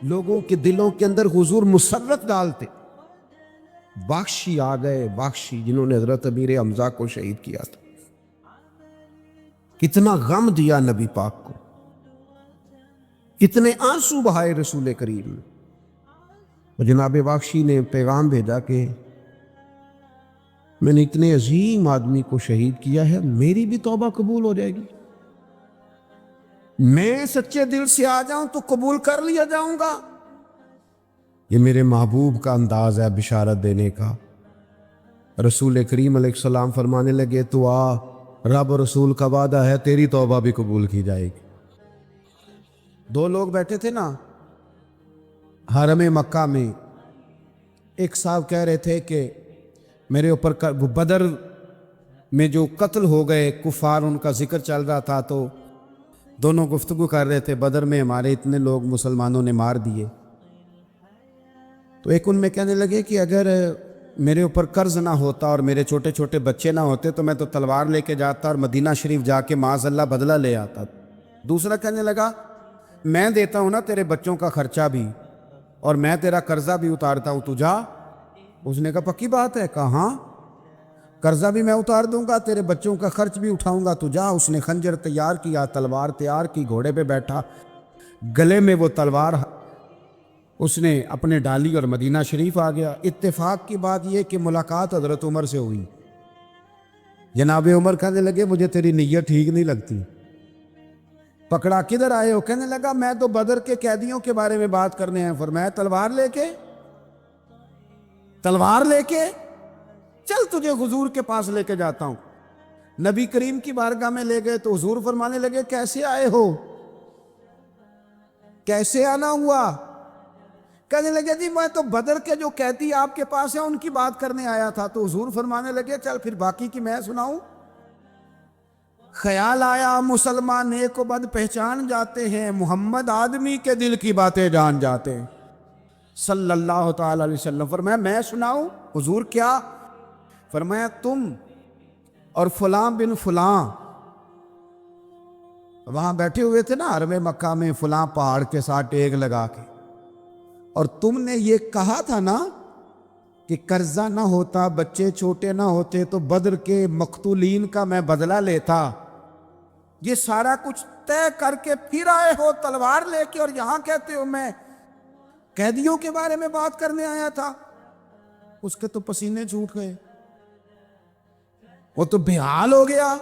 لوگوں کے دلوں کے اندر حضور مسرت ڈالتے. بخشی آ گئے، بخشی جنہوں نے حضرت امیر حمزہ کو شہید کیا تھا. کتنا غم دیا نبی پاک کو، کتنے آنسو بہائے رسول کریم نے. اور جناب بخشی نے پیغام بھیجا کہ میں نے اتنے عظیم آدمی کو شہید کیا ہے، میری بھی توبہ قبول ہو جائے گی. میں سچے دل سے آ جاؤں تو قبول کر لیا جاؤں گا. یہ میرے محبوب کا انداز ہے بشارت دینے کا. رسول کریم علیہ السلام فرمانے لگے تو آ، رب اور رسول کا وعدہ ہے تیری توبہ بھی قبول کی جائے گی. دو لوگ بیٹھے تھے نا حرم مکہ میں. ایک صاحب کہہ رہے تھے کہ میرے اوپر بدر میں جو قتل ہو گئے کفار، ان کا ذکر چل رہا تھا، تو دونوں گفتگو کر رہے تھے بدر میں ہمارے اتنے لوگ مسلمانوں نے مار دیے. تو ایک ان میں کہنے لگے کہ اگر میرے اوپر قرض نہ ہوتا اور میرے چھوٹے چھوٹے بچے نہ ہوتے تو میں تو تلوار لے کے جاتا اور مدینہ شریف جا کے معاذ اللہ بدلہ لے آتا. دوسرا کہنے لگا میں دیتا ہوں نا تیرے بچوں کا خرچہ بھی، اور میں تیرا قرضہ بھی اتارتا ہوں، تو جا. اس نے کہا پکی بات ہے؟ کہا ہاں، قرضہ بھی میں اتار دوں گا، تیرے بچوں کا خرچ بھی اٹھاؤں گا، تو جا. اس نے خنجر تیار کیا، تلوار تیار کی، گھوڑے پہ بیٹھا، گلے میں وہ تلوار اس نے اپنے ڈالی اور مدینہ شریف آ گیا. اتفاق کی بات یہ کہ ملاقات حضرت عمر سے ہوئی. جناب عمر کہنے لگے مجھے تیری نیت ٹھیک نہیں لگتی. پکڑا کدھر آئے ہو؟ کہنے لگا میں تو بدر کے قیدیوں کے بارے میں بات کرنے ہیں. فرمایا تلوار لے کے؟ تلوار لے کے چل تجھے حضور کے پاس لے کے جاتا ہوں. نبی کریم کی بارگاہ میں لے گئے تو حضور فرمانے لگے کیسے آئے ہو؟ کیسے آنا ہوا؟ کہنے لگے جی میں تو بدر کے جو قیدی آپ کے پاس ہیں ان کی بات کرنے آیا تھا. تو حضور فرمانے لگے چل پھر باقی کی میں سناؤں. خیال آیا مسلمان نیک و بد پہچان جاتے ہیں، محمد آدمی کے دل کی باتیں جان جاتے ہیں صلی اللہ تعالی علیہ وسلم. فرمایا میں سناؤں؟ حضور کیا؟ فرمایا تم اور فلاں بن فلاں وہاں بیٹھے ہوئے تھے نا حرم مکہ میں فلاں پہاڑ کے ساتھ ٹیک لگا کے، اور تم نے یہ کہا تھا نا کہ قرضہ نہ ہوتا، بچے چھوٹے نہ ہوتے تو بدر کے مقتولین کا میں بدلہ لیتا. یہ سارا کچھ طے کر کے پھر آئے ہو تلوار لے کے، اور یہاں کہتے ہو میں قیدیوں کے بارے میں بات کرنے آیا تھا. اس کے تو پسینے چھوٹ گئے، وہ تو بے حال ہو گیا.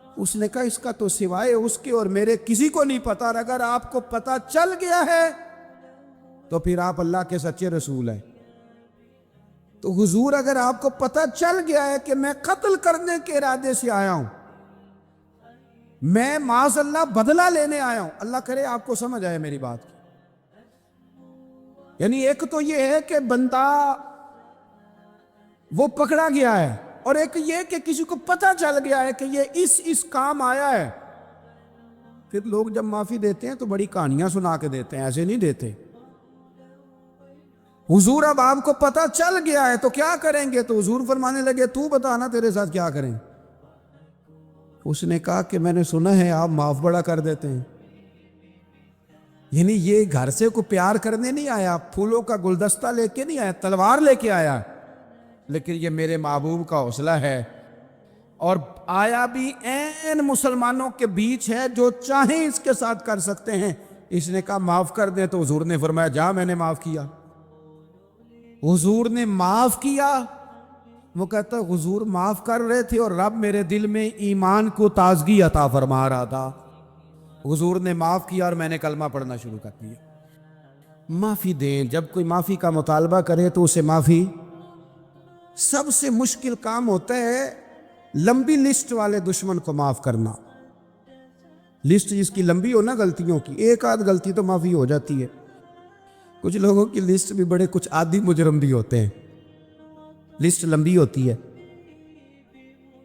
اس نے کہا اس کا تو سوائے اس کے اور میرے کسی کو نہیں پتا، اور اگر آپ کو پتا چل گیا ہے تو پھر آپ اللہ کے سچے رسول ہیں. تو حضور اگر آپ کو پتا چل گیا ہے کہ میں قتل کرنے کے ارادے سے آیا ہوں، میں معاذ اللہ بدلہ لینے آیا ہوں، اللہ کرے آپ کو سمجھ آئے میری بات کی. یعنی ایک تو یہ ہے کہ بندہ وہ پکڑا گیا ہے، اور ایک یہ کہ کسی کو پتا چل گیا ہے کہ یہ اس کام آیا ہے. پھر لوگ جب معافی دیتے ہیں تو بڑی کہانیاں سنا کے دیتے ہیں، ایسے نہیں دیتے. حضور اب آپ کو پتا چل گیا ہے تو کیا کریں گے؟ تو حضور فرمانے لگے تو بتانا تیرے ساتھ کیا کریں. اس نے کہا کہ میں نے سنا ہے آپ معاف بڑا کر دیتے ہیں. یعنی یہ گھر سے کو پیار کرنے نہیں آیا، پھولوں کا گلدستہ لے کے نہیں آیا، تلوار لے کے آیا، لیکن یہ میرے محبوب کا حوصلہ ہے. اور آیا بھی عین مسلمانوں کے بیچ ہے، جو چاہیں اس کے ساتھ کر سکتے ہیں. اس نے کہا معاف کر دیں، تو حضور نے فرمایا جا میں نے معاف کیا. حضور نے معاف کیا. وہ کہتا حضور معاف کر رہے تھے اور رب میرے دل میں ایمان کو تازگی عطا فرما رہا تھا. حضور نے معاف کیا اور میں نے کلمہ پڑھنا شروع کر دیا. معافی دیں، جب کوئی معافی کا مطالبہ کرے تو اسے معافی. سب سے مشکل کام ہوتا ہے لمبی لسٹ والے دشمن کو معاف کرنا. لسٹ جس کی لمبی ہو نا غلطیوں کی، ایک آدھ غلطی تو معافی ہو جاتی ہے. کچھ لوگوں کی لسٹ بھی بڑے کچھ عادی مجرم بھی ہوتے ہیں، لسٹ لمبی ہوتی ہے،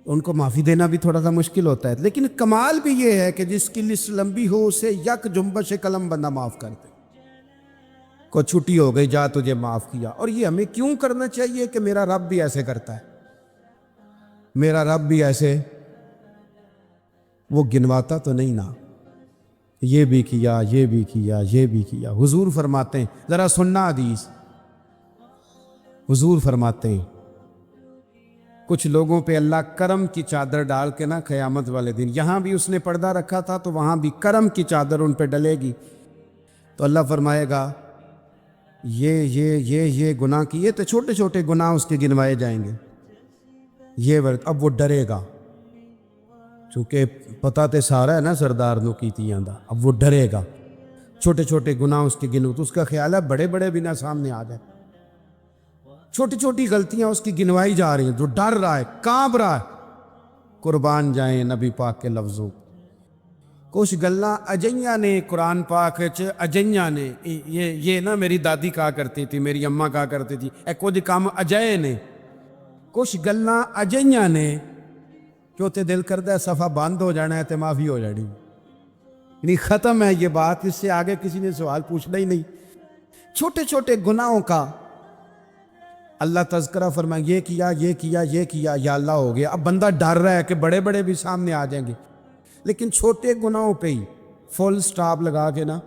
ان کو معافی دینا بھی تھوڑا سا مشکل ہوتا ہے. لیکن کمال بھی یہ ہے کہ جس کی لسٹ لمبی ہو اسے یک جنبش قلم بندہ معاف کر دے. کو چھٹی ہو گئی، جا تجھے معاف کیا. اور یہ ہمیں کیوں کرنا چاہیے کہ میرا رب بھی ایسے کرتا ہے، میرا رب بھی ایسے وہ گنواتا تو نہیں نا. یہ بھی کیا، یہ بھی کیا، یہ بھی کیا۔ حضور فرماتے ہیں، ذرا سننا حدیث، حضور فرماتے ہیں کچھ لوگوں پہ اللہ کرم کی چادر ڈال کے نا قیامت والے دن، یہاں بھی اس نے پردہ رکھا تھا تو وہاں بھی کرم کی چادر ان پہ ڈلے گی، تو اللہ فرمائے گا یہ گناہ کیے تو چھوٹے چھوٹے گناہ اس کے گنوائے جائیں گے، یہ اب وہ ڈرے گا، چونکہ پتہ تے سارا ہے نا سردار نو کیتیاں دا، اب وہ ڈرے گا، چھوٹے چھوٹے گناہ اس کے گنو، تو اس کا خیال ہے بڑے بڑے بھی نہ سامنے آ جائے، چھوٹی چھوٹی غلطیاں اس کی گنوائی جا رہی ہیں، جو ڈر رہا ہے، کانپ رہا ہے۔ قربان جائیں نبی پاک کے لفظوں، کچھ گلاں اجیاں نے قرآن پاک اجیاں نے، یہ نا میری دادی کہا کرتی تھی، میری اماں کہا کرتی تھی، اے کچھ کام اجائے نے، کچھ گلاں اجیاں نے جو تے دل کردہ ہے صفحہ بند ہو جانا ہے تے معافی ہو جانی، یعنی ختم ہے یہ بات، اس سے آگے کسی نے سوال پوچھنا ہی نہیں۔ چھوٹے چھوٹے گناہوں کا اللہ تذکرہ فرمائے، یہ کیا یہ کیا یہ کیا، یا اللہ ہو گیا، اب بندہ ڈر رہا ہے کہ بڑے بڑے بھی سامنے آ جائیں گے، لیکن چھوٹے گناہوں پہ ہی فل سٹاپ لگا کے نا،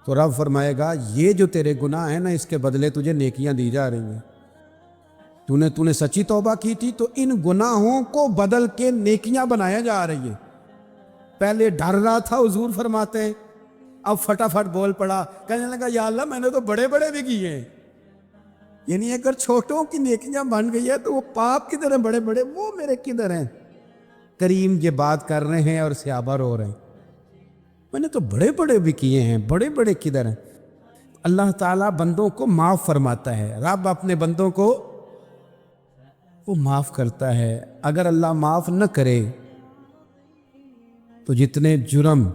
تو رب فرمائے گا یہ جو تیرے گناہ ہیں نا، اس کے بدلے تجھے نیکیاں دی جا رہی ہیں، تو نے سچی توبہ کی تھی تو ان گناہوں کو بدل کے نیکیاں بنایا جا رہی ہے۔ پہلے ڈر رہا تھا، حضور فرماتے ہیں، اب فٹافٹ بول پڑا، کہنے لگا یا اللہ میں نے تو بڑے بڑے بھی کیے ہیں، یعنی اگر چھوٹوں کی نیکیاں بن گئی ہے تو وہ پاپ کدھر ہیں بڑے بڑے، وہ میرے کدھر ہیں۔ کریم یہ بات کر رہے ہیں اور صحابہ رو رہے ہیں، میں نے تو بڑے بڑے بھی کیے ہیں، بڑے بڑے کدھر ہیں۔ اللہ تعالیٰ بندوں کو معاف فرماتا ہے، رب اپنے بندوں کو وہ معاف کرتا ہے۔ اگر اللہ معاف نہ کرے تو جتنے جرم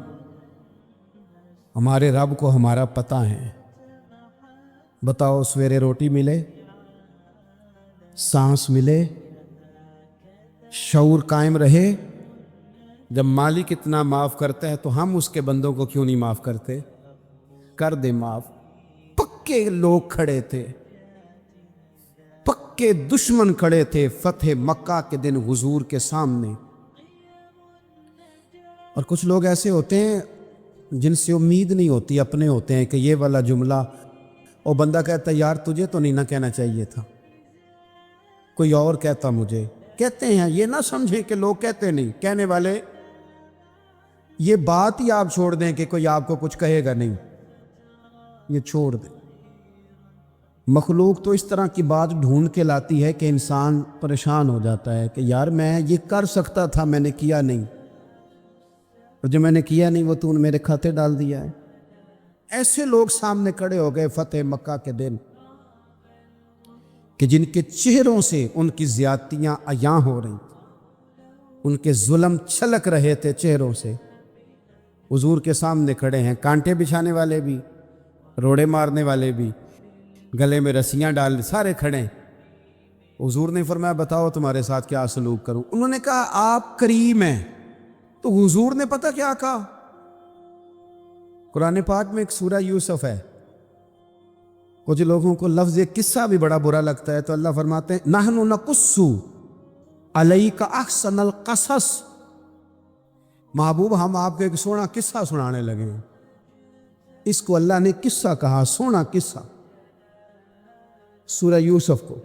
ہمارے رب کو ہمارا پتہ ہے، بتاؤ سویرے روٹی ملے، سانس ملے، شعور قائم رہے، جب مالک اتنا معاف کرتا ہے تو ہم اس کے بندوں کو کیوں نہیں معاف کرتے؟ کر دے معاف۔ پکے لوگ کھڑے تھے، پکے دشمن کھڑے تھے فتح مکہ کے دن حضور کے سامنے، اور کچھ لوگ ایسے ہوتے ہیں جن سے امید نہیں ہوتی، اپنے ہوتے ہیں کہ یہ والا جملہ، اور بندہ کہتا ہے یار تجھے تو نہیں نہ کہنا چاہیے تھا، کوئی اور کہتا مجھے، کہتے ہیں، یہ نہ سمجھیں کہ لوگ کہتے نہیں، کہنے والے، یہ بات ہی آپ چھوڑ دیں کہ کوئی آپ کو کچھ کہے گا نہیں، یہ چھوڑ دیں۔ مخلوق تو اس طرح کی بات ڈھونڈ کے لاتی ہے کہ انسان پریشان ہو جاتا ہے کہ یار میں یہ کر سکتا تھا، میں نے کیا نہیں، اور جو میں نے کیا نہیں وہ تو نے میرے کھاتے ڈال دیا ہے۔ ایسے لوگ سامنے کھڑے ہو گئے فتح مکہ کے دن کہ جن کے چہروں سے ان کی زیادتیاں عیاں ہو رہی تھیں، ان کے ظلم چھلک رہے تھے چہروں سے۔ حضور کے سامنے کھڑے ہیں، کانٹے بچھانے والے بھی، روڑے مارنے والے بھی، گلے میں رسیاں ڈال، سارے کھڑے ہیں۔ حضور نے فرمایا بتاؤ تمہارے ساتھ کیا سلوک کروں؟ انہوں نے کہا آپ کریم ہیں، تو حضور نے پتہ کیا کہا؟ قرآن پاک میں ایک سورہ یوسف ہے، کچھ لوگوں کو لفظ قصہ بھی بڑا برا لگتا ہے، تو اللہ فرماتے ہیں نحن نقص علیک احسن القصص، محبوب ہم آپ کو ایک سونا قصہ سنانے لگے ہیں۔ اس کو اللہ نے قصہ کہا، سونا قصہ، سورہ یوسف کو۔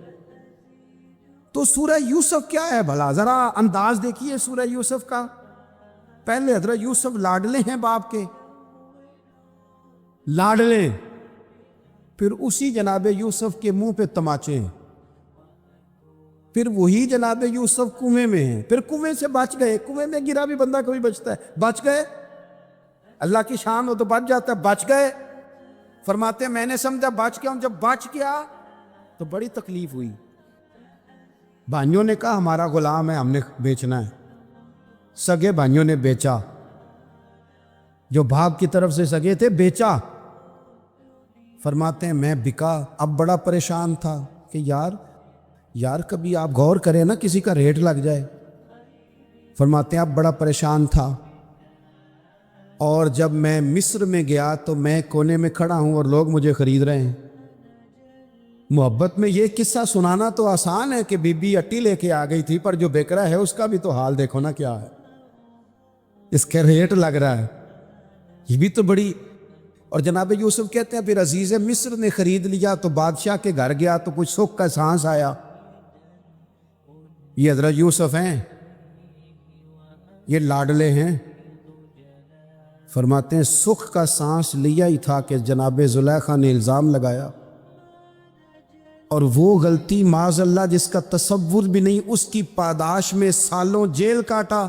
تو سورہ یوسف کیا ہے بھلا؟ ذرا انداز دیکھیے سورہ یوسف کا۔ پہلے حضرت یوسف لاڈلے ہیں باپ کے، لاڈلے، پھر اسی جناب یوسف کے منہ پہ تماچے ہیں، پھر وہی جناب یوسف کنویں میں ہیں، پھر کنویں سے بچ گئے، کنویں میں گرا بھی بندہ کبھی بچتا ہے، بچ گئے، اللہ کی شان ہو تو بچ جاتا ہے، بچ گئے۔ فرماتے ہیں میں نے سمجھا بچ گیا ہوں، جب بچ گیا تو بڑی تکلیف ہوئی۔ بھائیوں نے کہا ہمارا غلام ہے، ہم نے بیچنا ہے، سگے بھائیوں نے بیچا، جو باپ کی طرف سے سگے تھے بیچا۔ فرماتے ہیں میں بکا، اب بڑا پریشان تھا کہ یار کبھی آپ غور کریں نا کسی کا ریٹ لگ جائے۔ فرماتے ہیں اب بڑا پریشان تھا، اور جب میں مصر میں گیا تو میں کونے میں کھڑا ہوں اور لوگ مجھے خرید رہے ہیں۔ محبت میں یہ قصہ سنانا تو آسان ہے کہ بی بی اٹی لے کے آ گئی تھی، پر جو بیک رہا ہے اس کا بھی تو حال دیکھو نا کیا ہے، اس کے ریٹ لگ رہا ہے۔ یہ بھی تو بڑی. اور جناب یوسف کہتے ہیں پھر عزیز مصر نے خرید لیا تو بادشاہ کے گھر گیا تو کچھ سکھ کا سانس آیا. یہ حضرت یوسف ہیں, یہ لاڈلے ہیں. فرماتے ہیں سکھ کا سانس لیا ہی تھا کہ جناب زلیخا نے الزام لگایا, اور وہ غلطی معاذ اللہ جس کا تصور بھی نہیں, اس کی پاداش میں سالوں جیل کاٹا.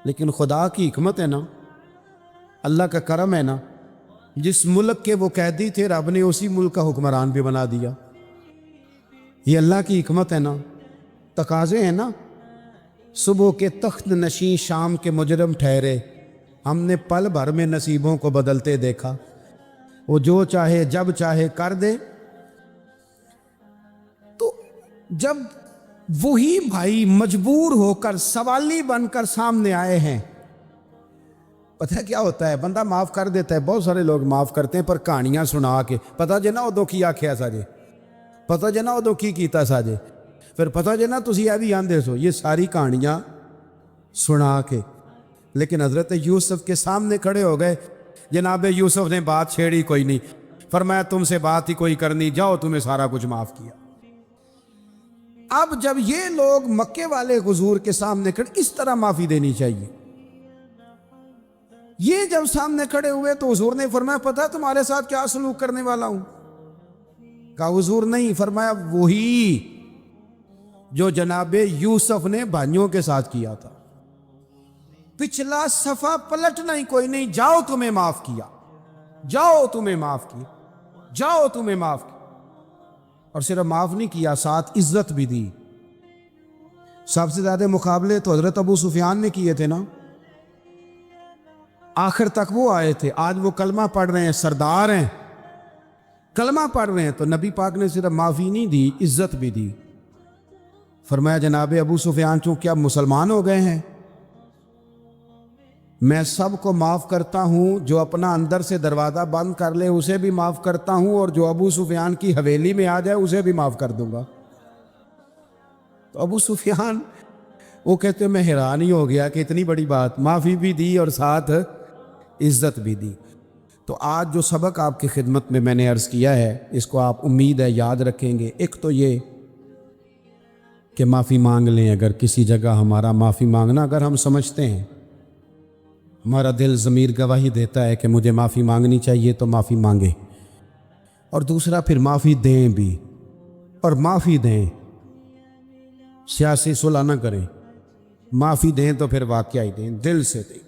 لیکن خدا کی حکمت ہے نا, اللہ کا کرم ہے نا, جس ملک کے وہ قیدی تھے رب نے اسی ملک کا حکمران بھی بنا دیا. یہ اللہ کی حکمت ہے نا, تقاضے ہیں نا. صبح کے تخت نشین شام کے مجرم ٹھہرے, ہم نے پل بھر میں نصیبوں کو بدلتے دیکھا. وہ جو چاہے جب چاہے کر دے. تو جب وہی بھائی مجبور ہو کر سوالی بن کر سامنے آئے ہیں, پتہ کیا ہوتا ہے, بندہ معاف کر دیتا ہے. بہت سارے لوگ معاف کرتے ہیں پر کہانیاں سنا کے, پتہ جنا ادو کی آکھیا ساجے, پتہ جنا ادو کی کیتا ساجے, پھر پتہ جنا تسی اے بھی آندے سو. یہ ساری کہانیاں سنا کے. لیکن حضرت یوسف کے سامنے کھڑے ہو گئے. جناب یوسف نے بات چھیڑی کوئی نہیں, فرمایا تم سے بات ہی کوئی کرنی, جاؤ تمہیں سارا کچھ معاف کیا. اب جب یہ لوگ مکے والے حضور کے سامنے کھڑے, اس طرح معافی دینی چاہیے. یہ جب سامنے کھڑے ہوئے تو حضور نے فرمایا پتہ تمہارے ساتھ کیا سلوک کرنے والا ہوں؟ کہا حضور نہیں. فرمایا وہی جو جناب یوسف نے بھائیوں کے ساتھ کیا تھا. پچھلا صفحہ پلٹنا ہی کوئی نہیں, جاؤ تمہیں معاف کیا, جاؤ تمہیں معاف کیا, جاؤ تمہیں معاف کیا. اور صرف معاف نہیں کیا, ساتھ عزت بھی دی. سب سے زیادہ مقابلے تو حضرت ابو سفیان نے کیے تھے نا, آخر تک وہ آئے تھے. آج وہ کلمہ پڑھ رہے ہیں, سردار ہیں, کلمہ پڑھ رہے ہیں, تو نبی پاک نے صرف معافی نہیں دی, عزت بھی دی. فرمایا جناب ابو سفیان چونکہ اب مسلمان ہو گئے ہیں, میں سب کو معاف کرتا ہوں. جو اپنا اندر سے دروازہ بند کر لے اسے بھی معاف کرتا ہوں, اور جو ابو سفیان کی حویلی میں آ جائے اسے بھی معاف کر دوں گا. تو ابو سفیان وہ کہتے ہیں میں حیران ہی ہو گیا کہ اتنی بڑی بات, معافی بھی دی اور ساتھ عزت بھی دی. تو آج جو سبق آپ کی خدمت میں نے عرض کیا ہے, اس کو آپ امید ہے یاد رکھیں گے. ایک تو یہ کہ معافی مانگ لیں. اگر کسی جگہ ہمارا معافی مانگنا اگر ہم سمجھتے ہیں, ہمارا دل ضمیر گواہی دیتا ہے کہ مجھے معافی مانگنی چاہیے, تو معافی مانگے. اور دوسرا پھر معافی دیں بھی, اور معافی دیں, سیاسی صلح نہ کریں. معافی دیں تو پھر واقعی دیں, دل سے دیں.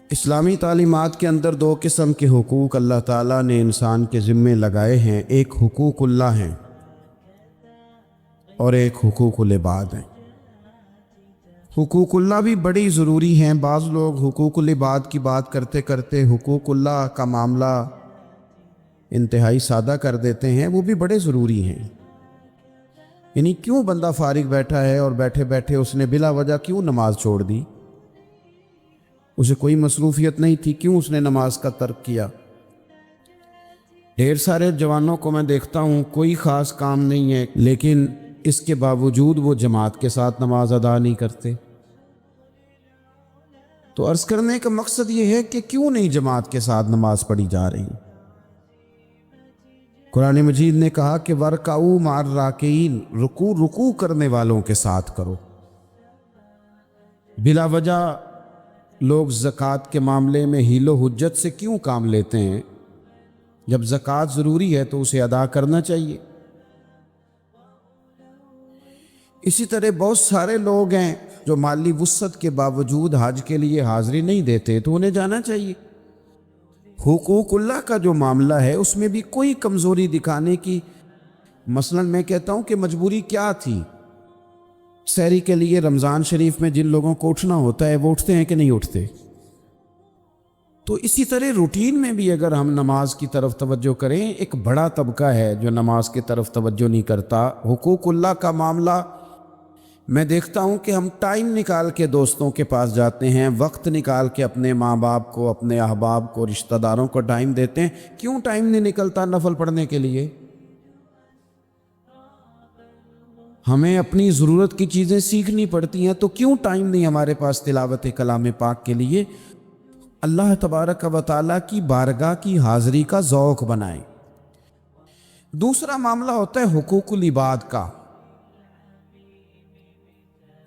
اسلامی تعلیمات کے اندر دو قسم کے حقوق اللہ تعالیٰ نے انسان کے ذمے لگائے ہیں. ایک حقوق اللہ ہیں اور ایک حقوق العباد ہیں. حقوق اللہ بھی بڑی ضروری ہیں. بعض لوگ حقوق العباد کی بات کرتے کرتے حقوق اللہ کا معاملہ انتہائی سادہ کر دیتے ہیں. وہ بھی بڑے ضروری ہیں. یعنی کیوں بندہ فارغ بیٹھا ہے اور بیٹھے بیٹھے اس نے بلا وجہ کیوں نماز چھوڑ دی؟ اسے کوئی مصروفیت نہیں تھی, کیوں اس نے نماز کا ترک کیا؟ ڈھیر سارے جوانوں کو میں دیکھتا ہوں کوئی خاص کام نہیں ہے, لیکن اس کے باوجود وہ جماعت کے ساتھ نماز ادا نہیں کرتے. تو عرض کرنے کا مقصد یہ ہے کہ کیوں نہیں جماعت کے ساتھ نماز پڑھی جا رہی؟ قرآن مجید نے کہا کہ وَرْكَعُوا مَعَ الرَّاكِعِينَ, رکوع کرنے والوں کے ساتھ کرو. بلا وجہ لوگ زکوٰۃ کے معاملے میں حیل و حجت سے کیوں کام لیتے ہیں؟ جب زکوٰۃ ضروری ہے تو اسے ادا کرنا چاہیے. اسی طرح بہت سارے لوگ ہیں جو مالی وسعت کے باوجود حج کے لیے حاضری نہیں دیتے, تو انہیں جانا چاہیے. حقوق اللہ کا جو معاملہ ہے اس میں بھی کوئی کمزوری دکھانے کی, مثلا میں کہتا ہوں کہ مجبوری کیا تھی؟ سحری کے لیے رمضان شریف میں جن لوگوں کو اٹھنا ہوتا ہے وہ اٹھتے ہیں کہ نہیں اٹھتے؟ تو اسی طرح روٹین میں بھی اگر ہم نماز کی طرف توجہ کریں, ایک بڑا طبقہ ہے جو نماز کی طرف توجہ نہیں کرتا. حقوق اللہ کا معاملہ میں دیکھتا ہوں کہ ہم ٹائم نکال کے دوستوں کے پاس جاتے ہیں, وقت نکال کے اپنے ماں باپ کو, اپنے احباب کو, رشتہ داروں کو ٹائم دیتے ہیں. کیوں ٹائم نہیں نکلتا نفل پڑھنے کے لیے؟ ہمیں اپنی ضرورت کی چیزیں سیکھنی پڑتی ہیں, تو کیوں ٹائم نہیں ہمارے پاس تلاوت کلام پاک کے لیے؟ اللہ تبارک و تعالیٰ کی بارگاہ کی حاضری کا ذوق بنائیں۔ دوسرا معاملہ ہوتا ہے حقوق العباد کا۔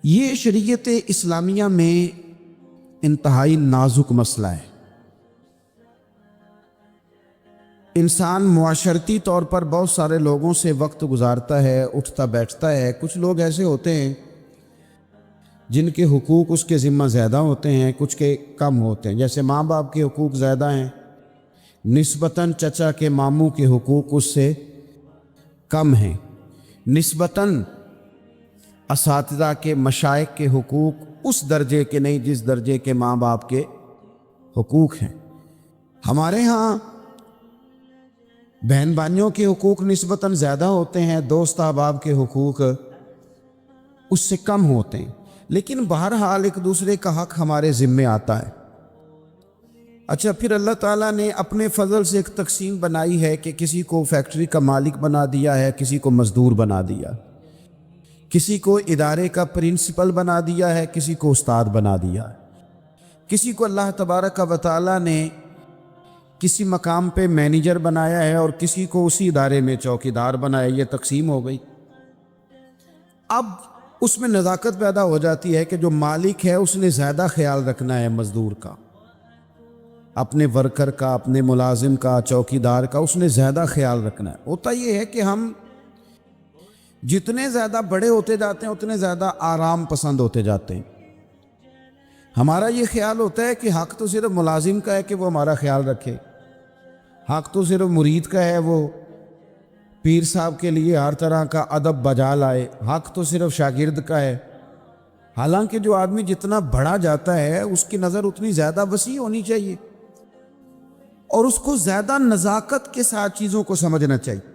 یہ شریعت اسلامیہ میں انتہائی نازک مسئلہ ہے۔ انسان معاشرتی طور پر بہت سارے لوگوں سے وقت گزارتا ہے، اٹھتا بیٹھتا ہے۔ کچھ لوگ ایسے ہوتے ہیں جن کے حقوق اس کے ذمہ زیادہ ہوتے ہیں، کچھ کے کم ہوتے ہیں۔ جیسے ماں باپ کے حقوق زیادہ ہیں، نسبتاً چچا کے ماموں کے حقوق اس سے کم ہیں، نسبتاً اساتذہ کے مشائخ کے حقوق اس درجے کے نہیں جس درجے کے ماں باپ کے حقوق ہیں۔ ہمارے ہاں بہن بھائیوں کے حقوق نسبتاً زیادہ ہوتے ہیں، دوست احباب کے حقوق اس سے کم ہوتے ہیں، لیکن بہرحال ایک دوسرے کا حق ہمارے ذمے آتا ہے۔ اچھا، پھر اللہ تعالیٰ نے اپنے فضل سے ایک تقسیم بنائی ہے کہ کسی کو فیکٹری کا مالک بنا دیا ہے، کسی کو مزدور بنا دیا، کسی کو ادارے کا پرنسپل بنا دیا ہے، کسی کو استاد بنا دیا ہے، کسی کو اللہ تبارک و تعالیٰ نے کسی مقام پہ مینیجر بنایا ہے اور کسی کو اسی ادارے میں چوکیدار بنایا۔ یہ تقسیم ہو گئی۔ اب اس میں نزاکت پیدا ہو جاتی ہے کہ جو مالک ہے اس نے زیادہ خیال رکھنا ہے مزدور کا، اپنے ورکر کا، اپنے ملازم کا، چوکیدار کا، اس نے زیادہ خیال رکھنا ہے۔ ہوتا یہ ہے کہ ہم جتنے زیادہ بڑے ہوتے جاتے ہیں اتنے زیادہ آرام پسند ہوتے جاتے ہیں۔ ہمارا یہ خیال ہوتا ہے کہ حق تو صرف ملازم کا ہے کہ وہ ہمارا خیال رکھے، حق تو صرف مرید کا ہے وہ پیر صاحب کے لیے ہر طرح کا ادب بجا لائے، حق تو صرف شاگرد کا ہے۔ حالانکہ جو آدمی جتنا بڑا جاتا ہے اس کی نظر اتنی زیادہ وسیع ہونی چاہیے اور اس کو زیادہ نزاکت کے ساتھ چیزوں کو سمجھنا چاہیے۔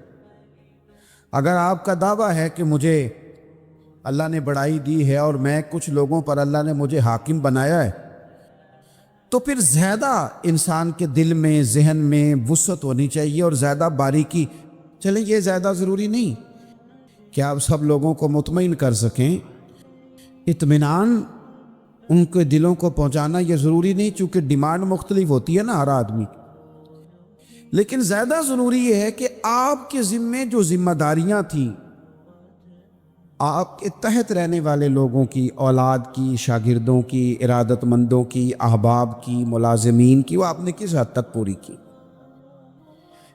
اگر آپ کا دعویٰ ہے کہ مجھے اللہ نے بڑائی دی ہے اور میں کچھ لوگوں پر اللہ نے مجھے حاکم بنایا ہے، تو پھر زیادہ انسان کے دل میں، ذہن میں وسعت ہونی چاہیے اور زیادہ باریکی۔ چلیں، یہ زیادہ ضروری نہیں کہ آپ سب لوگوں کو مطمئن کر سکیں، اطمینان ان کے دلوں کو پہنچانا یہ ضروری نہیں، چونکہ ڈیمانڈ مختلف ہوتی ہے نا ہر آدمی، لیکن زیادہ ضروری یہ ہے کہ آپ کے ذمے جو ذمہ داریاں تھیں، آپ کے تحت رہنے والے لوگوں کی، اولاد کی، شاگردوں کی، ارادت مندوں کی، احباب کی، ملازمین کی، وہ آپ نے کس حد تک پوری کی۔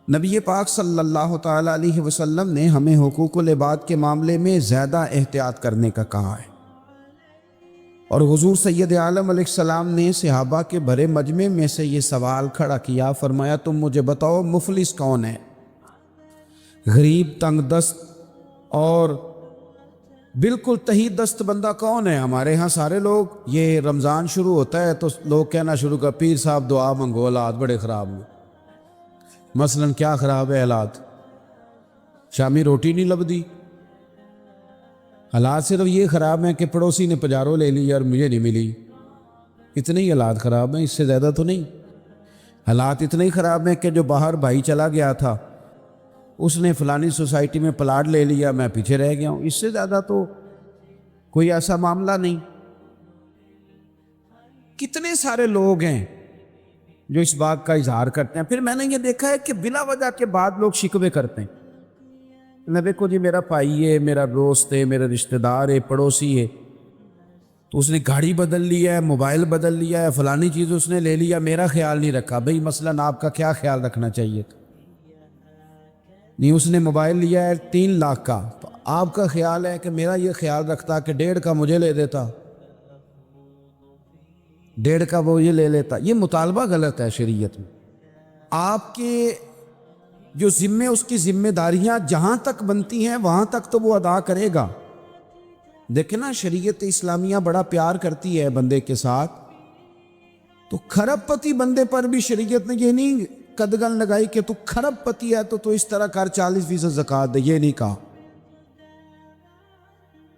نبی پاک صلی اللہ تعالیٰ علیہ وسلم نے ہمیں حقوق العباد کے معاملے میں زیادہ احتیاط کرنے کا کہا ہے، اور حضور سید عالم علیہ السلام نے صحابہ کے بھرے مجمع میں سے یہ سوال کھڑا کیا، فرمایا تم مجھے بتاؤ مفلس کون ہے، غریب، تنگ دست اور بالکل تہی دست بندہ کون ہے؟ ہمارے ہاں سارے لوگ، یہ رمضان شروع ہوتا ہے تو لوگ کہنا شروع کر، پیر صاحب دعا منگو، حالات بڑے خراب ہیں۔ مثلا کیا خراب ہے حالات؟ شامی روٹی نہیں لبدی، حالات صرف یہ خراب ہیں کہ پڑوسی نے پجارو لے لی اور مجھے نہیں ملی، اتنے ہی حالات خراب ہیں، اس سے زیادہ تو نہیں۔ حالات اتنے ہی خراب ہیں کہ جو باہر بھائی چلا گیا تھا اس نے فلانی سوسائٹی میں پلاٹ لے لیا، میں پیچھے رہ گیا ہوں، اس سے زیادہ تو کوئی ایسا معاملہ نہیں۔ کتنے سارے لوگ ہیں جو اس بات کا اظہار کرتے ہیں۔ پھر میں نے یہ دیکھا ہے کہ بلا وجہ کے بعد لوگ شکوے کرتے ہیں، نہ دیکھو جی میرا بھائی ہے، میرا دوست ہے، میرا رشتہ دار ہے، پڑوسی ہے، تو اس نے گاڑی بدل لیا ہے، موبائل بدل لیا ہے، فلانی چیز اس نے لے لیا، میرا خیال نہیں رکھا۔ بھئی مثلاً آپ کا کیا خیال رکھنا چاہیے تھا؟ نہیں، اس نے موبائل لیا ہے 3 لاکھ کا، تو آپ کا خیال ہے کہ میرا یہ خیال رکھتا کہ 1.5 کا مجھے لے دیتا، 1.5 کا وہ یہ لے لیتا۔ یہ مطالبہ غلط ہے شریعت میں۔ آپ کے جو ذمے، اس کی ذمہ داریاں جہاں تک بنتی ہیں وہاں تک تو وہ ادا کرے گا۔ دیکھیں نا، شریعت اسلامیہ بڑا پیار کرتی ہے بندے کے ساتھ، تو کھرب پتی بندے پر بھی شریعت نے یہ نہیں قدغن لگائی کہ تو کھرب پتی ہے تو اس طرح کر 40% زکوٰۃ دے، یہ نہیں کہا۔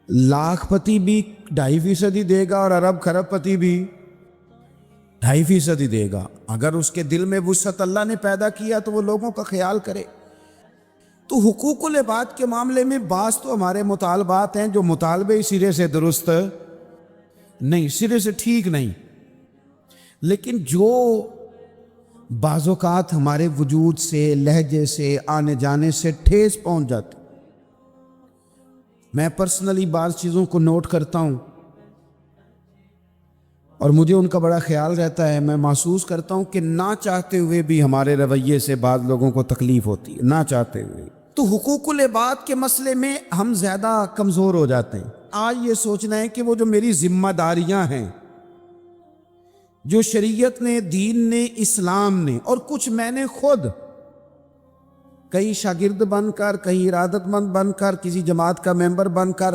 لاکھ پتی بھی 2.5% ہی دے گا اور ارب کھرب پتی بھی 2.5% ہی دے گا۔ اگر اس کے دل میں وسعت اللہ نے پیدا کیا تو وہ لوگوں کا خیال کرے۔ تو حقوق العباد کے معاملے میں بعض تو ہمارے مطالبات ہیں جو مطالبے سرے سے درست نہیں، سرے سے ٹھیک نہیں۔ لیکن جو بعض اوقات ہمارے وجود سے، لہجے سے، آنے جانے سے ٹھیس پہنچ جاتی، میں پرسنلی بعض چیزوں کو نوٹ کرتا ہوں اور مجھے ان کا بڑا خیال رہتا ہے. میں محسوس کرتا ہوں کہ نہ چاہتے ہوئے بھی ہمارے رویے سے بعض لوگوں کو تکلیف ہوتی ہے، نہ چاہتے ہوئے. تو حقوق العباد کے مسئلے میں ہم زیادہ کمزور ہو جاتے ہیں. آج یہ سوچنا ہے کہ وہ جو میری ذمہ داریاں ہیں، جو شریعت نے، دین نے، اسلام نے، اور کچھ میں نے خود کہیں شاگرد بن کر، کہیں ارادت مند بن کر، کسی جماعت کا ممبر بن کر،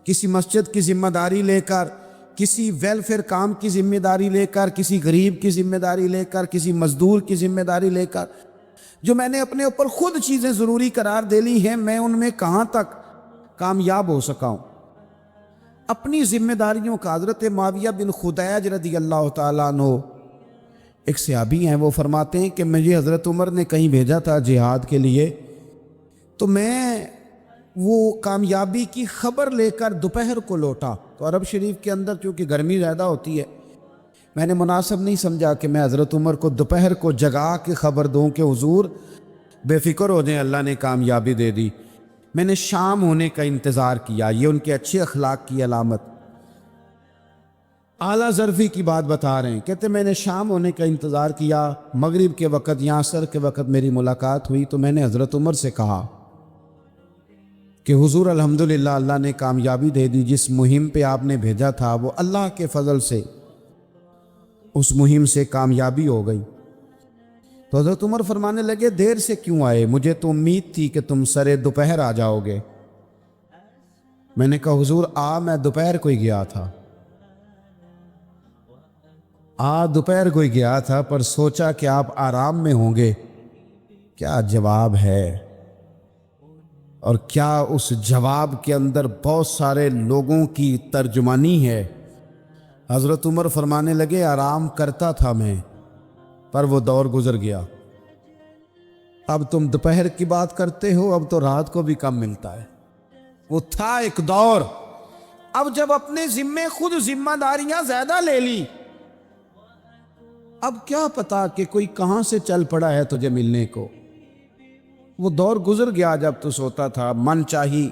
کسی مسجد کی ذمہ داری لے کر، کسی ویلفیئر کام کی ذمہ داری لے کر، کسی غریب کی ذمہ داری لے کر، کسی مزدور کی ذمہ داری لے کر، جو میں نے اپنے اوپر خود چیزیں ضروری قرار دے لی ہیں، میں ان میں کہاں تک کامیاب ہو سکا ہوں. اپنی ذمہ داریوں کا حضرت معاویہ بن خدیج رضی اللہ تعالیٰ عنہ ایک صحابی ہیں، وہ فرماتے ہیں کہ مجھے حضرت عمر نے کہیں بھیجا تھا جہاد کے لیے، تو میں وہ کامیابی کی خبر لے کر دوپہر کو لوٹا. تو عرب شریف کے اندر چونکہ گرمی زیادہ ہوتی ہے، میں نے مناسب نہیں سمجھا کہ میں حضرت عمر کو دوپہر کو جگا کے خبر دوں کہ حضور بے فکر ہو جائیں، اللہ نے کامیابی دے دی. میں نے شام ہونے کا انتظار کیا. یہ ان کے اچھے اخلاق کی علامت، اعلیٰ ظرفی کی بات بتا رہے ہیں. کہتے میں نے شام ہونے کا انتظار کیا، مغرب کے وقت یا عصر کے وقت میری ملاقات ہوئی، تو میں نے حضرت عمر سے کہا کہ حضور الحمدللہ اللہ نے کامیابی دے دی، جس مہم پہ آپ نے بھیجا تھا وہ اللہ کے فضل سے اس مہم سے کامیابی ہو گئی. تو حضرت عمر فرمانے لگے دیر سے کیوں آئے؟ مجھے تو امید تھی کہ تم سرے دوپہر آ جاؤ گے. میں نے کہا حضور میں دوپہر کو ہی گیا تھا، دوپہر کو ہی گیا تھا، پر سوچا کہ آپ آرام میں ہوں گے. کیا جواب ہے، اور کیا اس جواب کے اندر بہت سارے لوگوں کی ترجمانی ہے. حضرت عمر فرمانے لگے آرام کرتا تھا میں، پر وہ دور گزر گیا. اب تم دوپہر کی بات کرتے ہو، اب تو رات کو بھی کم ملتا ہے. وہ تھا ایک دور. اب جب اپنے ذمے خود ذمہ داریاں زیادہ لے لی، اب کیا پتا کہ کوئی کہاں سے چل پڑا ہے تجھے ملنے کو. وہ دور گزر گیا جب تو سوتا تھا، من چاہی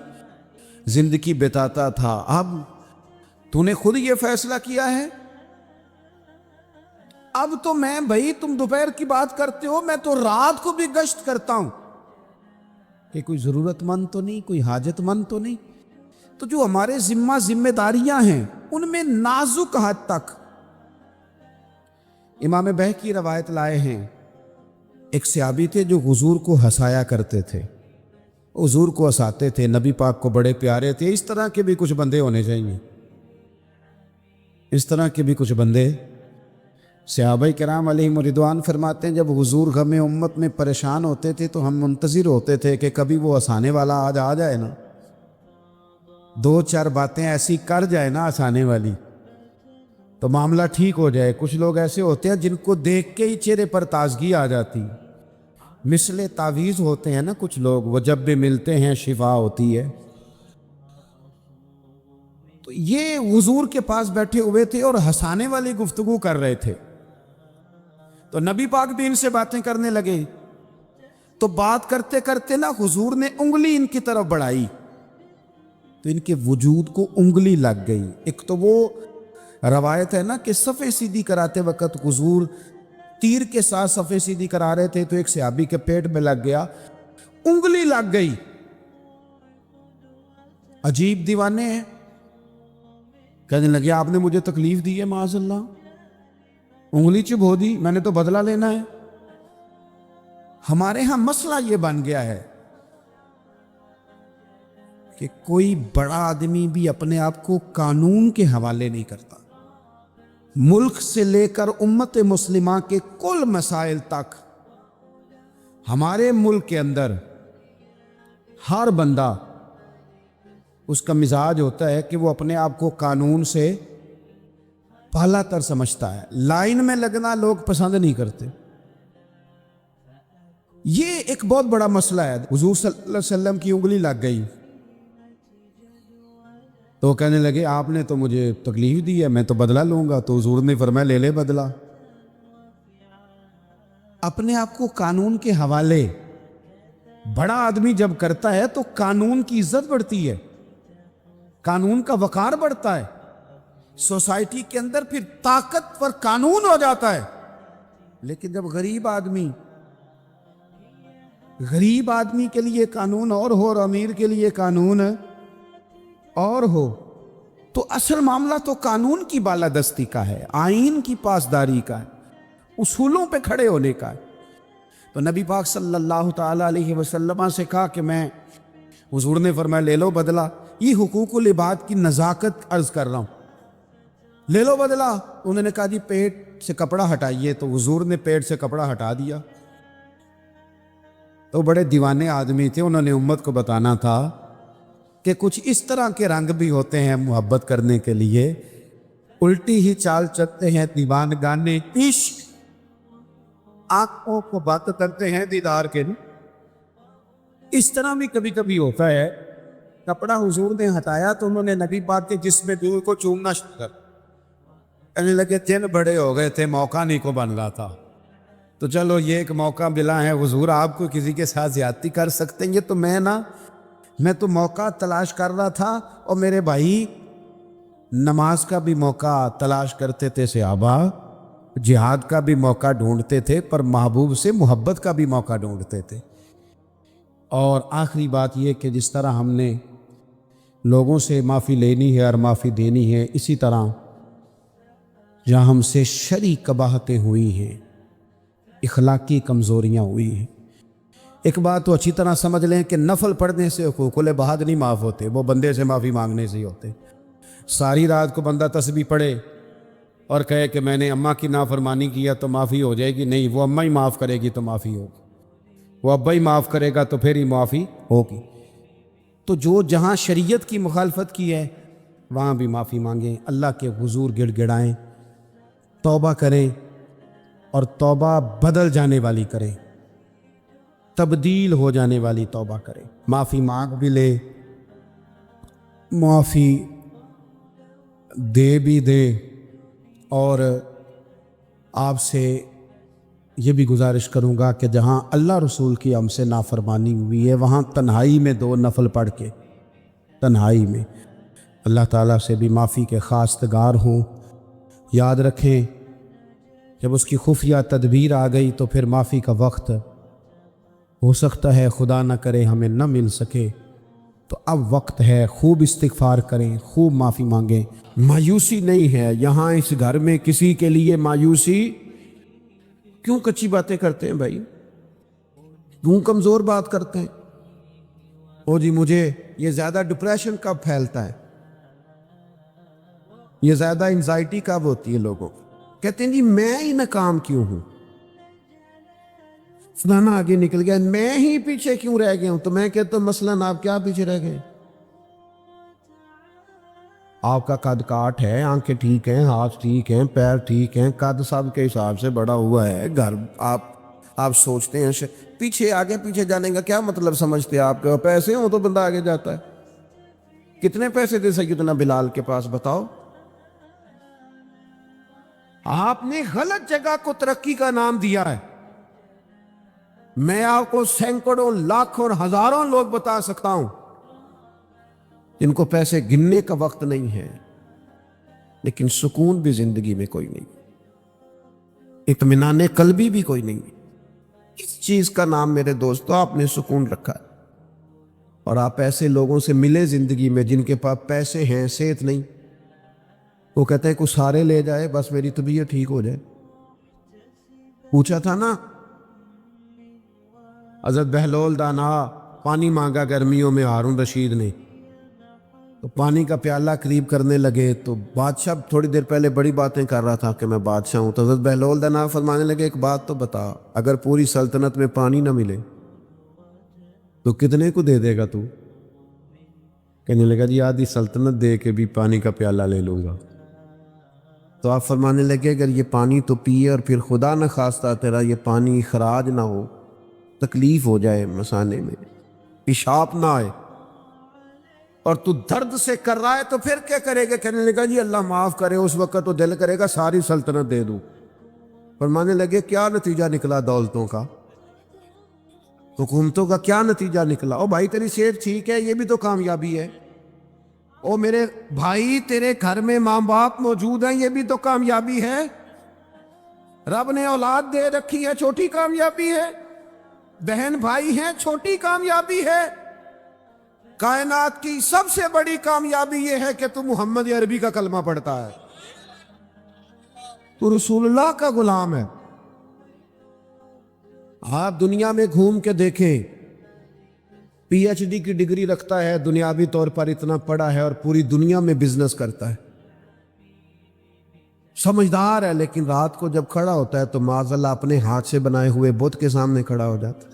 زندگی بتاتا تھا. اب تو نے خود یہ فیصلہ کیا ہے. اب تو میں بھائی تم دوپہر کی بات کرتے ہو، میں تو رات کو بھی گشت کرتا ہوں کہ کوئی ضرورت مند تو نہیں، کوئی حاجت مند تو نہیں. تو جو ہمارے ذمہ داریاں ہیں ان میں نازک حد تک امام بہقی روایت لائے ہیں. ایک صحابی تھے جو حضور کو ہنسایا کرتے تھے، حضور کو ہنساتے تھے، نبی پاک کو بڑے پیارے تھے. اس طرح کے بھی کچھ بندے ہونے چاہیے، اس طرح کے بھی کچھ بندے. صحابہ کرام علیہم رضوان فرماتے ہیں جب حضور غم امت میں پریشان ہوتے تھے تو ہم منتظر ہوتے تھے کہ کبھی وہ ہنسانے والا آج آ جائے نا، دو چار باتیں ایسی کر جائے نا ہنسانے والی، تو معاملہ ٹھیک ہو جائے. کچھ لوگ ایسے ہوتے ہیں جن کو دیکھ کے ہی چہرے پر تازگی آ جاتی، مثل تعویذ ہوتے ہیں نا کچھ لوگ، وہ جب بھی ملتے ہیں شفا ہوتی ہے. تو یہ حضور کے پاس بیٹھے ہوئے تھے اور ہنسانے والی گفتگو کر رہے تھے. تو نبی پاک بھی ان سے باتیں کرنے لگے. تو بات کرتے کرتے نا حضور نے انگلی ان کی طرف بڑھائی تو ان کے وجود کو انگلی لگ گئی. ایک تو وہ روایت ہے نا کہ صفے سیدھی کراتے وقت حضور تیر کے ساتھ صفے سیدھی کرا رہے تھے تو ایک صحابی کے پیٹ میں لگ گیا، انگلی لگ گئی. عجیب دیوانے ہیں. کہنے لگے آپ نے مجھے تکلیف دی ہے، معاذ اللہ، انگلی چبھو دی، میں نے تو بدلہ لینا ہے. ہمارے ہاں مسئلہ یہ بن گیا ہے کہ کوئی بڑا آدمی بھی اپنے آپ کو قانون کے حوالے نہیں کرتا. ملک سے لے کر امت مسلمہ کے کل مسائل تک ہمارے ملک کے اندر ہر بندہ، اس کا مزاج ہوتا ہے کہ وہ اپنے آپ کو قانون سے پہلا تر سمجھتا ہے. لائن میں لگنا لوگ پسند نہیں کرتے. یہ ایک بہت بڑا مسئلہ ہے. حضور صلی اللہ علیہ وسلم کی انگلی لگ گئی تو کہنے لگے آپ نے تو مجھے تکلیف دی ہے، میں تو بدلہ لوں گا. تو حضور نے فرمایا لے لے بدلہ. اپنے آپ کو قانون کے حوالے بڑا آدمی جب کرتا ہے تو قانون کی عزت بڑھتی ہے، قانون کا وقار بڑھتا ہے، سوسائٹی کے اندر پھر طاقتور قانون ہو جاتا ہے۔ لیکن جب غریب آدمی کے لیے قانون اور ہو اور امیر کے لیے قانون اور ہو، تو اصل معاملہ تو قانون کی بالادستی کا ہے، آئین کی پاسداری کا ہے، اصولوں پہ کھڑے ہونے کا ہے۔ تو نبی پاک صلی اللہ تعالی علیہ وسلم سے کہا کہ میں، حضور نے فرمایا لے لو بدلہ، یہ حقوق العباد کی نزاکت عرض کر رہا ہوں، لے لو بدلہ۔ انہوں نے کہا جی پیٹ سے کپڑا ہٹائیے، تو حضور نے پیٹ سے کپڑا ہٹا دیا۔ تو بڑے دیوانے آدمی تھے، انہوں نے امت کو بتانا تھا کہ کچھ اس طرح کے رنگ بھی ہوتے ہیں محبت کرنے کے لیے، الٹی ہی چال چلتے ہیں دیوان گانے عشق، آنکھوں کو بات کرتے ہیں دیدار کے لیے۔ اس طرح بھی کبھی کبھی ہوتا ہے۔ کپڑا حضور نے ہٹایا تو انہوں نے نبی پاک کے جسم دور کو چومنا شروع کر، کہنے لگے دن بڑے ہو گئے تھے، موقع نہیں کو بن رہا تھا، تو چلو یہ ایک موقع ملا ہے، حضور آپ کو کسی کے ساتھ زیادتی کر سکتے ہیں، تو میں تو موقع تلاش کر رہا تھا، اور میرے بھائی نماز کا بھی موقع تلاش کرتے تھے صحابہ، جہاد کا بھی موقع ڈھونڈتے تھے، پر محبوب سے محبت کا بھی موقع ڈھونڈتے تھے۔ اور آخری بات یہ کہ جس طرح ہم نے لوگوں سے معافی لینی ہے اور معافی دینی ہے، اسی طرح جہاں ہم سے شرعی قباحتیں ہوئی ہیں، اخلاقی کمزوریاں ہوئی ہیں، ایک بات تو اچھی طرح سمجھ لیں کہ نفل پڑھنے سے حقوق العباد نہیں معاف ہوتے، وہ بندے سے معافی مانگنے سے ہی ہوتے۔ ساری رات کو بندہ تسبیح پڑھے اور کہے کہ میں نے اماں کی نافرمانی کیا تو معافی ہو جائے گی، نہیں، وہ اماں ہی معاف کرے گی تو معافی ہوگی، وہ ابا ہی معاف کرے گا تو پھر ہی معافی ہوگی۔ تو جو جہاں شریعت کی مخالفت کی ہے وہاں بھی معافی مانگیں، اللہ کے حضور گڑ گڑائیں، توبہ کریں، اور توبہ بدل جانے والی کریں، تبدیل ہو جانے والی توبہ کریں۔ معافی مانگ بھی لے، معافی دے بھی دے، اور آپ سے یہ بھی گزارش کروں گا کہ جہاں اللہ رسول کی ہم سے نافرمانی ہوئی ہے وہاں تنہائی میں 2 نفل پڑھ کے، تنہائی میں اللہ تعالیٰ سے بھی معافی کے خواستگار ہوں۔ یاد رکھیں جب اس کی خفیہ تدبیر آ گئی تو پھر معافی کا وقت ہو سکتا ہے خدا نہ کرے ہمیں نہ مل سکے، تو اب وقت ہے، خوب استغفار کریں، خوب معافی مانگیں۔ مایوسی نہیں ہے یہاں اس گھر میں کسی کے لیے، مایوسی کیوں کچی باتیں کرتے ہیں بھائی، کیوں کمزور بات کرتے ہیں؟ او جی مجھے یہ زیادہ ڈپریشن کب پھیلتا ہے، یہ زیادہ انزائٹی کب ہوتی ہے لوگوں کو؟ کہتے ہیں جی میں ہی ناکام کیوں ہوں، فلانا آگے نکل گیا، میں ہی پیچھے کیوں رہ گیا ہوں؟ تو میں کہتا ہوں مثلاً آپ کیا پیچھے رہ گئے؟ آپ کا قد کاٹ ہے، آنکھیں ٹھیک ہیں، ہاتھ ٹھیک ہیں، پیر ٹھیک ہیں، قد سب کے حساب سے بڑا ہوا ہے، گھر آپ سوچتے ہیں پیچھے آگے پیچھے جانے کا کیا مطلب سمجھتے ہیں؟ آپ کے پیسے ہوں تو بندہ آگے جاتا ہے۔ کتنے پیسے تھے سیدنا بلال کے پاس بتاؤ؟ آپ نے غلط جگہ کو ترقی کا نام دیا ہے۔ میں آپ کو سینکڑوں، لاکھوں اور ہزاروں لوگ بتا سکتا ہوں جن کو پیسے گننے کا وقت نہیں ہے، لیکن سکون بھی زندگی میں کوئی نہیں، اطمینان قلبی بھی کوئی نہیں۔ اس چیز کا نام میرے دوستو آپ نے سکون رکھا ہے۔ اور آپ ایسے لوگوں سے ملے زندگی میں جن کے پاس پیسے ہیں، صحت نہیں، وہ کہتے ہیں کچھ سارے لے جائے بس میری طبیعت ٹھیک ہو جائے۔ پوچھا تھا نا حضرت بہلول دانا، پانی مانگا گرمیوں میں ہارون رشید نے، تو پانی کا پیالہ قریب کرنے لگے تو بادشاہ تھوڑی دیر پہلے بڑی باتیں کر رہا تھا کہ میں بادشاہ ہوں، تو حضرت بہلول دانا فرمانے لگے ایک بات تو بتا، اگر پوری سلطنت میں پانی نہ ملے تو کتنے کو دے دے گا تو؟ کہنے لگا جی آدھی سلطنت دے کے بھی پانی کا پیالہ لے لوں گا۔ تو آپ فرمانے لگے اگر یہ پانی تو پیے اور پھر خدا نہ خواستہ تیرا یہ پانی خراج نہ ہو، تکلیف ہو جائے مسانے میں، پیشاب نہ آئے، اور تو درد سے کر رہا ہے تو پھر کیا کرے گا؟ کہنے لگا جی اللہ معاف کرے، اس وقت تو دل کرے گا ساری سلطنت دے دوں، فرمانے لگے کیا نتیجہ نکلا دولتوں کا، حکومتوں کا کیا نتیجہ نکلا؟ او بھائی تیری صحت ٹھیک ہے، یہ بھی تو کامیابی ہے۔ او میرے بھائی تیرے گھر میں ماں باپ موجود ہیں، یہ بھی تو کامیابی ہے۔ رب نے اولاد دے رکھی ہے، چھوٹی کامیابی ہے۔ بہن بھائی ہیں، چھوٹی کامیابی ہے۔ کائنات کی سب سے بڑی کامیابی یہ ہے کہ تو محمد عربی کا کلمہ پڑھتا ہے، تو رسول اللہ کا غلام ہے۔ آپ دنیا میں گھوم کے دیکھیں، پی ایچ ڈی کی ڈگری رکھتا ہے، دنیاوی طور پر اتنا پڑھا ہے اور پوری دنیا میں بزنس کرتا ہے، سمجھدار ہے، لیکن رات کو جب کھڑا ہوتا ہے تو معاذ اللہ اپنے ہاتھ سے بنائے ہوئے بت کے سامنے کھڑا ہو جاتا ہے۔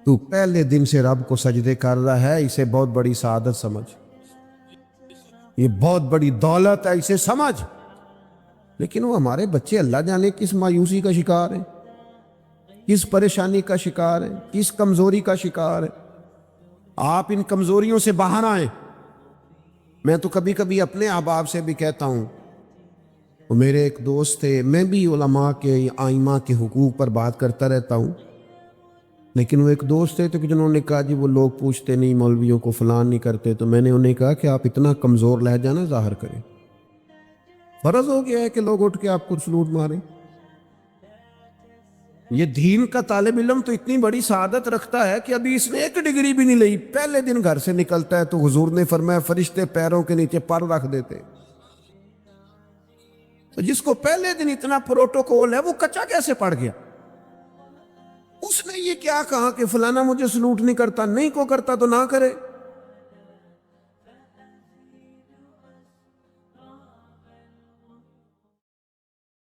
تو پہلے دن سے رب کو سجدے کر رہا ہے، اسے بہت بڑی سعادت سمجھ، یہ بہت بڑی دولت ہے، اسے سمجھ۔ لیکن وہ ہمارے بچے اللہ جانے کس مایوسی کا شکار ہیں، کس پریشانی کا شکار ہیں، کس کمزوری کا شکار ہیں۔ آپ ان کمزوریوں سے باہر آئیں۔ میں تو کبھی کبھی اپنے احباب سے بھی کہتا ہوں، وہ میرے ایک دوست تھے، میں بھی علماء کے آئمہ کے حقوق پر بات کرتا رہتا ہوں، لیکن وہ ایک دوست تھے تو جنہوں نے کہا جی وہ لوگ پوچھتے نہیں مولویوں کو، فلان نہیں کرتے، تو میں نے انہیں کہا کہ آپ اتنا کمزور لہجہ نہ ظاہر کریں، فرض ہو گیا ہے کہ لوگ اٹھ کے آپ کو سلوٹ ماریں۔ یہ دین کا طالب علم تو اتنی بڑی سعادت رکھتا ہے کہ ابھی اس نے ایک ڈگری بھی نہیں لئی، پہلے دن گھر سے نکلتا ہے تو حضور نے فرمایا فرشتے پیروں کے نیچے پر رکھ دیتے۔ تو جس کو پہلے دن اتنا پروٹوکول ہے وہ کچا کیسے پڑ گیا؟ اس نے یہ کیا کہا کہ فلانا مجھے سلوٹ نہیں کرتا، نہیں کو کرتا تو نہ کرے۔